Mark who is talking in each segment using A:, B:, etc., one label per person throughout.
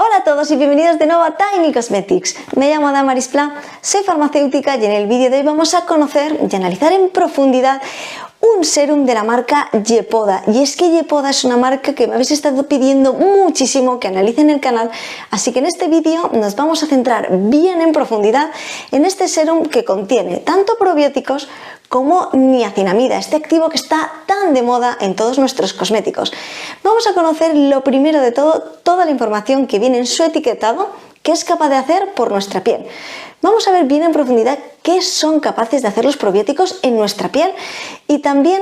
A: Hola a todos y bienvenidos de nuevo a Tiny Cosmetics. Me llamo Damaris Pla, soy farmacéutica y en el vídeo de hoy vamos a conocer y analizar en profundidad un serum de la marca Yepoda. Y es que Yepoda es una marca que me habéis estado pidiendo muchísimo que analice en el canal, así que en este vídeo nos vamos a centrar bien en profundidad en este serum que contiene tanto probióticos como niacinamida, este activo que está tan de moda en todos nuestros cosméticos. Vamos a conocer lo primero de todo, toda la información que viene en su etiquetado, que es capaz de hacer por nuestra piel. Vamos a ver bien en profundidad qué son capaces de hacer los probióticos en nuestra piel y también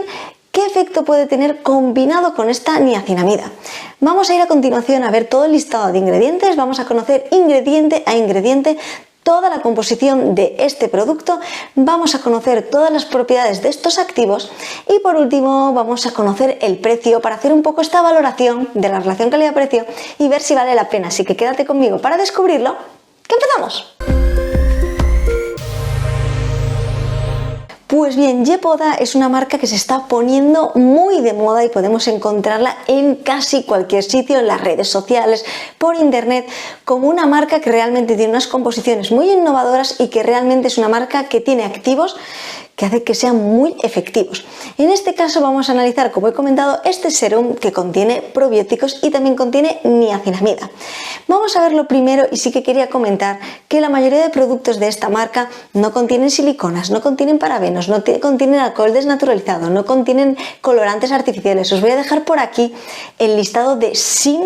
A: qué efecto puede tener combinado con esta niacinamida. Vamos a ir a continuación a ver todo el listado de ingredientes, vamos a conocer ingrediente a ingrediente toda la composición de este producto, vamos a conocer todas las propiedades de estos activos y por último vamos a conocer el precio para hacer un poco esta valoración de la relación calidad-precio y ver si vale la pena. Así que quédate conmigo para descubrirlo, que empezamos. Pues bien, Yepoda es una marca que se está poniendo muy de moda y podemos encontrarla en casi cualquier sitio, en las redes sociales, por internet, como una marca que realmente tiene unas composiciones muy innovadoras y que realmente es una marca que tiene activos que hace que sean muy efectivos. En este caso vamos a analizar, como he comentado, este serum que contiene probióticos y también contiene niacinamida. Vamos a verlo primero y sí que quería comentar que la mayoría de productos de esta marca no contienen siliconas, no contienen parabenos, no contienen alcohol desnaturalizado, no contienen colorantes artificiales. Os voy a dejar por aquí el listado de sin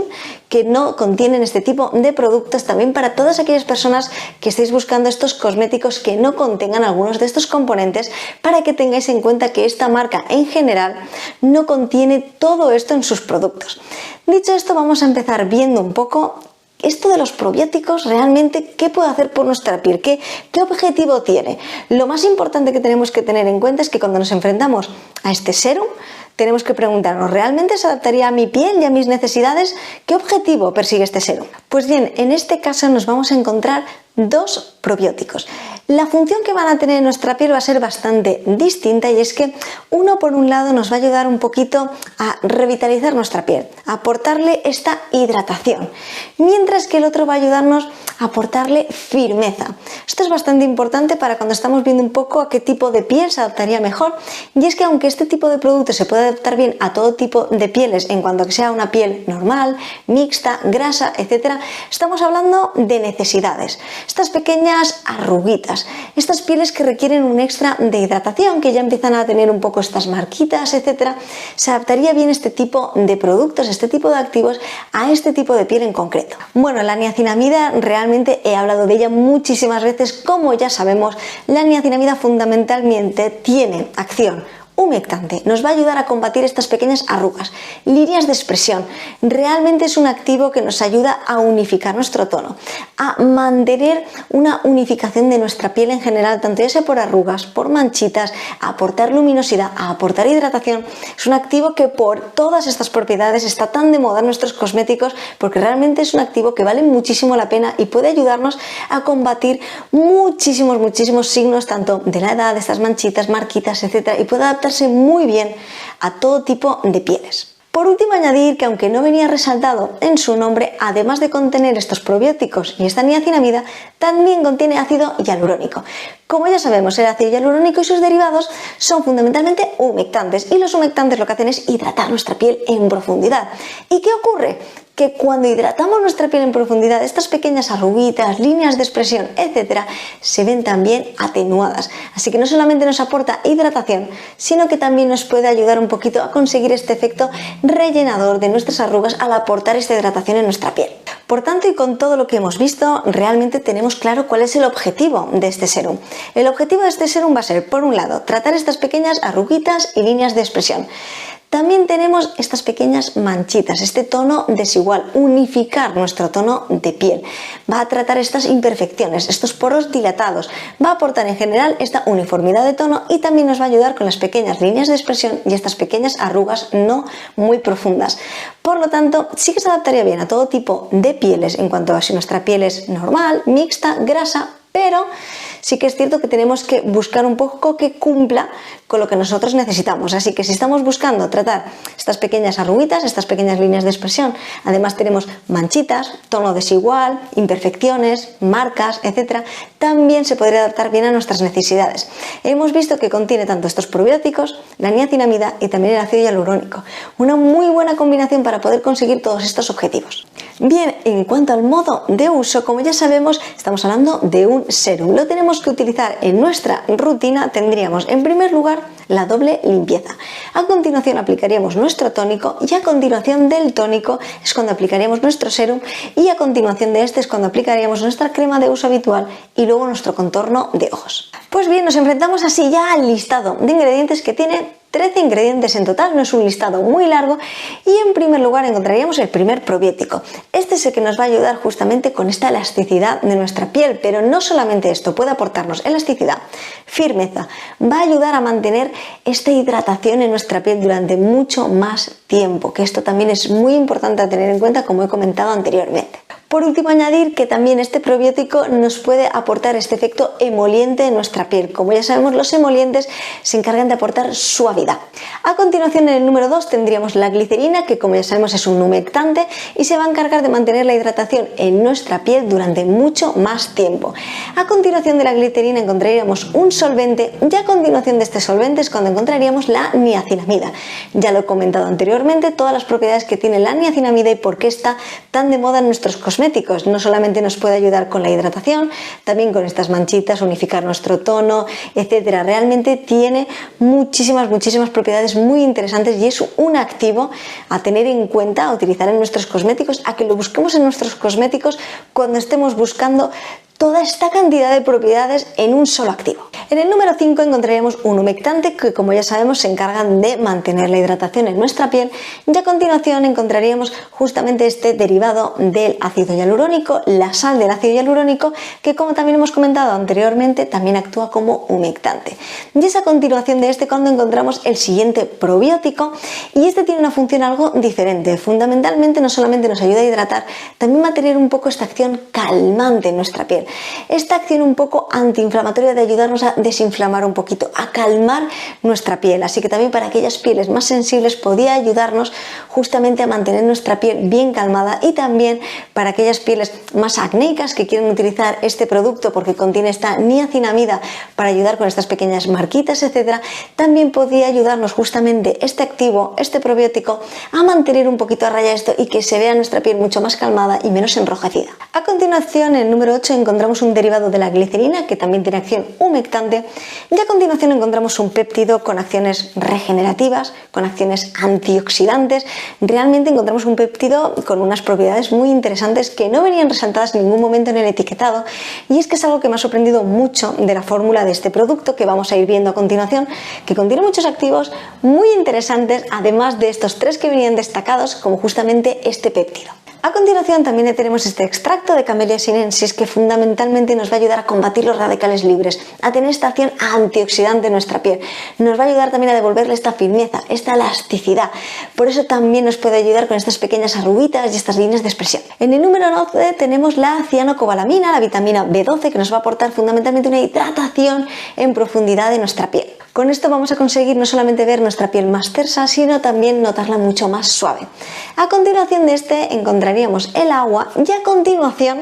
A: que no contienen este tipo de productos también para todas aquellas personas que estéis buscando estos cosméticos que no contengan algunos de estos componentes, para que tengáis en cuenta que esta marca en general no contiene todo esto en sus productos. Dicho esto, vamos a empezar viendo un poco esto de los probióticos, realmente qué puede hacer por nuestra piel, qué objetivo tiene. Lo más importante que tenemos que tener en cuenta es que cuando nos enfrentamos a este serum tenemos que preguntarnos, ¿realmente se adaptaría a mi piel y a mis necesidades? ¿Qué objetivo persigue este serum? Pues bien, en este caso nos vamos a encontrar dos probióticos. La función que van a tener en nuestra piel va a ser bastante distinta y es que uno por un lado nos va a ayudar un poquito a revitalizar nuestra piel, a aportarle esta hidratación, mientras que el otro va a ayudarnos a aportarle firmeza. Esto es bastante importante para cuando estamos viendo un poco a qué tipo de piel se adaptaría mejor, y es que aunque este tipo de producto se puede adaptar bien a todo tipo de pieles en cuanto a que sea una piel normal, mixta, grasa, etcétera, estamos hablando de necesidades. Estas pequeñas arruguitas, estas pieles que requieren un extra de hidratación, que ya empiezan a tener un poco estas marquitas, etcétera, se adaptaría bien este tipo de productos, este tipo de activos a este tipo de piel en concreto. Bueno, la niacinamida realmente he hablado de ella muchísimas veces. Como ya sabemos, la niacinamida fundamentalmente tiene acción humectante, nos va a ayudar a combatir estas pequeñas arrugas, líneas de expresión. Realmente es un activo que nos ayuda a unificar nuestro tono, a mantener una unificación de nuestra piel en general, tanto ya sea por arrugas, por manchitas, a aportar luminosidad, a aportar hidratación. Es un activo que por todas estas propiedades está tan de moda en nuestros cosméticos, porque realmente es un activo que vale muchísimo la pena y puede ayudarnos a combatir muchísimos signos, tanto de la edad, de estas manchitas, marquitas, etcétera, y puede adaptarse muy bien a todo tipo de pieles. Por último, añadir que aunque no venía resaltado en su nombre, además de contener estos probióticos y esta niacinamida, también contiene ácido hialurónico. Como ya sabemos, el ácido hialurónico y sus derivados son fundamentalmente humectantes, y los humectantes lo que hacen es hidratar nuestra piel en profundidad. ¿Y qué ocurre? Que cuando hidratamos nuestra piel en profundidad, estas pequeñas arruguitas, líneas de expresión, etcétera, se ven también atenuadas. Así que no solamente nos aporta hidratación, sino que también nos puede ayudar un poquito a conseguir este efecto rellenador de nuestras arrugas al aportar esta hidratación en nuestra piel. Por tanto, y con todo lo que hemos visto, realmente tenemos claro cuál es el objetivo de este serum. El objetivo de este serum va a ser, por un lado, tratar estas pequeñas arruguitas y líneas de expresión. También tenemos estas pequeñas manchitas, este tono desigual, unificar nuestro tono de piel. Va a tratar estas imperfecciones, estos poros dilatados, va a aportar en general esta uniformidad de tono y también nos va a ayudar con las pequeñas líneas de expresión y estas pequeñas arrugas no muy profundas. Por lo tanto, sí que se adaptaría bien a todo tipo de pieles en cuanto a si nuestra piel es normal, mixta, grasa, pero sí que es cierto que tenemos que buscar un poco que cumpla con lo que nosotros necesitamos. Así que si estamos buscando tratar estas pequeñas arruguitas, estas pequeñas líneas de expresión, además tenemos manchitas, tono desigual, imperfecciones, marcas, etcétera, también se podría adaptar bien a nuestras necesidades. Hemos visto que contiene tanto estos probióticos, la niacinamida y también el ácido hialurónico. Una muy buena combinación para poder conseguir todos estos objetivos. Bien, en cuanto al modo de uso, como ya sabemos, estamos hablando de un serum. Lo tenemos que utilizar en nuestra rutina. Tendríamos en primer lugar la doble limpieza. A continuación aplicaríamos nuestro tónico y a continuación del tónico es cuando aplicaríamos nuestro serum y a continuación de este es cuando aplicaríamos nuestra crema de uso habitual y luego nuestro contorno de ojos. Pues bien, nos enfrentamos así ya al listado de ingredientes que tiene 13 ingredientes en total, no es un listado muy largo, y en primer lugar encontraríamos el primer probiótico. Este es el que nos va a ayudar justamente con esta elasticidad de nuestra piel, pero no solamente esto, puede aportarnos elasticidad, firmeza, va a ayudar a mantener esta hidratación en nuestra piel durante mucho más tiempo, que esto también es muy importante a tener en cuenta, como he comentado anteriormente. Por último, añadir que también este probiótico nos puede aportar este efecto emoliente en nuestra piel. Como ya sabemos, los emolientes se encargan de aportar suavidad. A continuación, en el número 2 tendríamos la glicerina, que como ya sabemos es un humectante y se va a encargar de mantener la hidratación en nuestra piel durante mucho más tiempo. A continuación de la glicerina encontraríamos un solvente y a continuación de este solvente es cuando encontraríamos la niacinamida. Ya lo he comentado anteriormente, todas las propiedades que tiene la niacinamida y por qué está tan de moda en nuestros cosméticos. No solamente nos puede ayudar con la hidratación, también con estas manchitas, unificar nuestro tono, etcétera. Realmente tiene muchísimas propiedades muy interesantes y es un activo a tener en cuenta, a utilizar en nuestros cosméticos, a que lo busquemos en nuestros cosméticos cuando estemos buscando toda esta cantidad de propiedades en un solo activo. En el número 5 encontraríamos un humectante que, como ya sabemos, se encargan de mantener la hidratación en nuestra piel y a continuación encontraríamos justamente este derivado del ácido hialurónico, la sal del ácido hialurónico, que como también hemos comentado anteriormente, también actúa como humectante. Y es a continuación de este cuando encontramos el siguiente probiótico y este tiene una función algo diferente. Fundamentalmente no solamente nos ayuda a hidratar, también va a tener un poco esta acción calmante en nuestra piel. Esta acción un poco antiinflamatoria de ayudarnos a desinflamar un poquito, a calmar nuestra piel. Así que también para aquellas pieles más sensibles podría ayudarnos justamente a mantener nuestra piel bien calmada y también para aquellas pieles más acnéicas que quieren utilizar este producto porque contiene esta niacinamida para ayudar con estas pequeñas marquitas, etcétera. También podría ayudarnos justamente este activo, este probiótico, a mantener un poquito a raya esto y que se vea nuestra piel mucho más calmada y menos enrojecida. A continuación, en el número 8 encontramos un derivado de la glicerina que también tiene acción humectante y a continuación encontramos un péptido con acciones regenerativas, con acciones antioxidantes. Realmente encontramos un péptido con unas propiedades muy interesantes que no venían resaltadas en ningún momento en el etiquetado y es que es algo que me ha sorprendido mucho de la fórmula de este producto que vamos a ir viendo a continuación, que contiene muchos activos muy interesantes, además de estos 3 que venían destacados como justamente este péptido. A continuación también tenemos este extracto de Camellia sinensis que fundamentalmente nos va a ayudar a combatir los radicales libres, a tener esta acción antioxidante en nuestra piel. Nos va a ayudar también a devolverle esta firmeza, esta elasticidad. Por eso también nos puede ayudar con estas pequeñas arruguitas y estas líneas de expresión. En el número 9 tenemos la cianocobalamina, la vitamina B12, que nos va a aportar fundamentalmente una hidratación en profundidad de nuestra piel. Con esto vamos a conseguir no solamente ver nuestra piel más tersa, sino también notarla mucho más suave. A continuación de este encontraríamos el agua y a continuación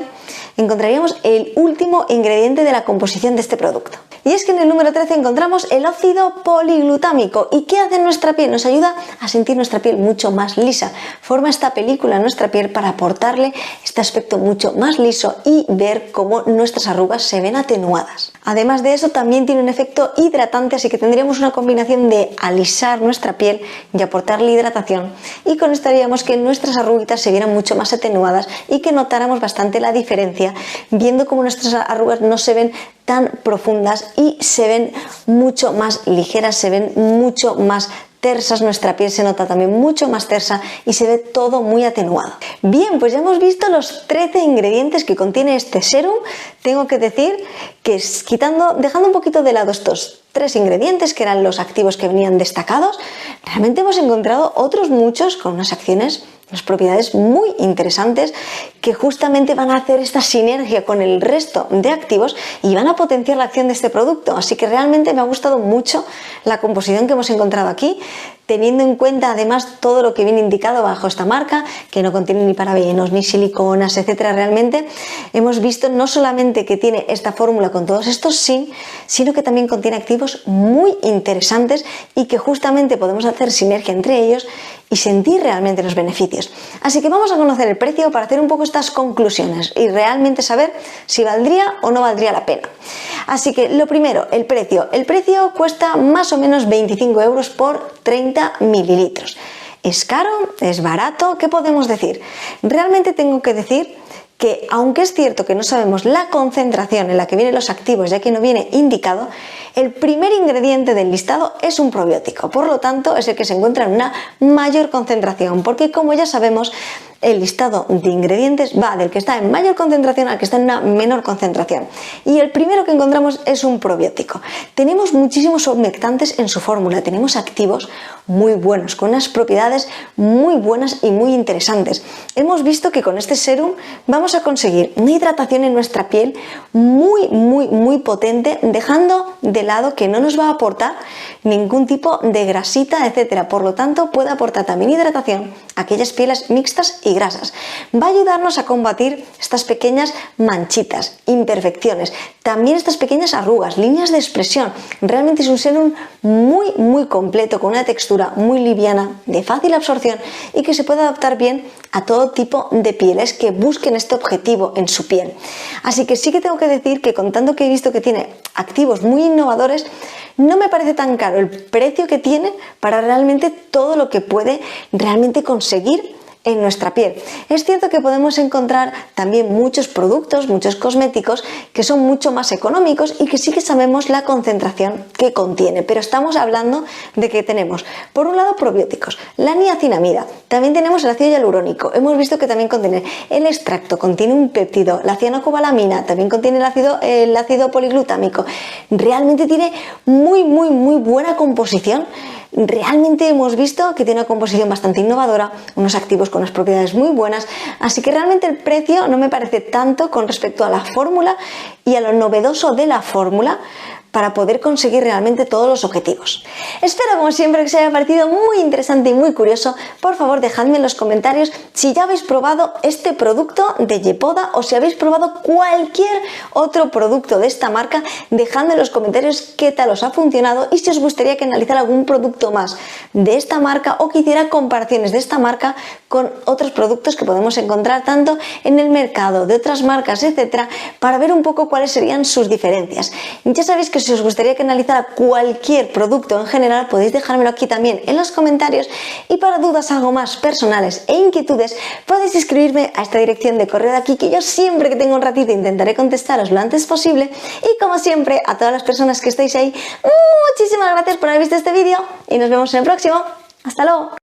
A: encontraríamos el último ingrediente de la composición de este producto. Y es que en el número 13 encontramos el óxido poliglutámico. ¿Y qué hace en nuestra piel? Nos ayuda a sentir nuestra piel mucho más lisa. Forma esta película en nuestra piel para aportarle este aspecto mucho más liso y ver cómo nuestras arrugas se ven atenuadas. Además de eso, también tiene un efecto hidratante, así que tendríamos una combinación de alisar nuestra piel y aportarle hidratación. Y con esto haríamos que nuestras arruguitas se vieran mucho más atenuadas y que notáramos bastante la diferencia, viendo cómo nuestras arrugas no se ven tan profundas y se ven mucho más ligeras, se ven mucho más tersas, nuestra piel se nota también mucho más tersa y se ve todo muy atenuado. Bien, pues ya hemos visto los 13 ingredientes que contiene este serum. Tengo que decir que dejando un poquito de lado estos 3 ingredientes que eran los activos que venían destacados, realmente hemos encontrado otros muchos con unas acciones unas propiedades muy interesantes que justamente van a hacer esta sinergia con el resto de activos y van a potenciar la acción de este producto. Así que realmente me ha gustado mucho la composición que hemos encontrado aquí, teniendo en cuenta además todo lo que viene indicado bajo esta marca, que no contiene ni parabenos, ni siliconas, etcétera. Realmente hemos visto no solamente que tiene esta fórmula con todos estos SIN, sino que también contiene activos muy interesantes y que justamente podemos hacer sinergia entre ellos y sentir realmente los beneficios. Así que vamos a conocer el precio para hacer un poco estas conclusiones y realmente saber si valdría o no valdría la pena. Así que lo primero, el precio. El precio cuesta más o menos 25 euros por 30 mililitros. ¿Es caro? ¿Es barato? ¿Qué podemos decir? Realmente tengo que decir que aunque es cierto que no sabemos la concentración en la que vienen los activos, ya que no viene indicado, el primer ingrediente del listado es un probiótico, por lo tanto es el que se encuentra en una mayor concentración, porque como ya sabemos, el listado de ingredientes va del que está en mayor concentración al que está en una menor concentración. Y el primero que encontramos es un probiótico. Tenemos muchísimos humectantes en su fórmula, tenemos activos muy buenos, con unas propiedades muy buenas y muy interesantes. Hemos visto que con este serum vamos a conseguir una hidratación en nuestra piel muy potente, dejando de lado que no nos va a aportar ningún tipo de grasita, etcétera. Por lo tanto, puede aportar también hidratación a aquellas pieles mixtas y grasas. Va a ayudarnos a combatir estas pequeñas manchitas, imperfecciones, también estas pequeñas arrugas, líneas de expresión. Realmente es un serum muy completo, con una textura muy liviana, de fácil absorción y que se puede adaptar bien a todo tipo de pieles que busquen este objetivo en su piel. Así que sí que tengo que decir que, contando que he visto que tiene activos muy innovadores, no me parece tan caro el precio que tiene para realmente todo lo que puede realmente conseguir en nuestra piel. Es cierto que podemos encontrar también muchos productos, muchos cosméticos que son mucho más económicos y que sí que sabemos la concentración que contiene, pero estamos hablando de que tenemos, por un lado, probióticos, la niacinamida, también tenemos el ácido hialurónico, hemos visto que también contiene el extracto, contiene un péptido, la cianocobalamina, también contiene el ácido poliglutámico. Realmente tiene muy buena composición. Realmente hemos visto que tiene una composición bastante innovadora, unos activos con unas propiedades muy buenas, así que realmente el precio no me parece tanto con respecto a la fórmula y a lo novedoso de la fórmula para poder conseguir realmente todos los objetivos. Espero, como siempre, que os haya parecido muy interesante y muy curioso. Por favor, dejadme en los comentarios si ya habéis probado este producto de Yepoda o si habéis probado cualquier otro producto de esta marca. Dejadme en los comentarios qué tal os ha funcionado y si os gustaría que analizara algún producto más de esta marca o que hiciera comparaciones de esta marca con otros productos que podemos encontrar tanto en el mercado, de otras marcas, etcétera, para ver un poco cuáles serían sus diferencias. Ya sabéis que si os gustaría que analizara cualquier producto en general, podéis dejármelo aquí también en los comentarios, y para dudas algo más personales e inquietudes podéis escribirme a esta dirección de correo de aquí, que yo siempre que tengo un ratito intentaré contestaros lo antes posible. Y como siempre, a todas las personas que estáis ahí, muchísimas gracias por haber visto este vídeo y nos vemos en el próximo. ¡Hasta luego!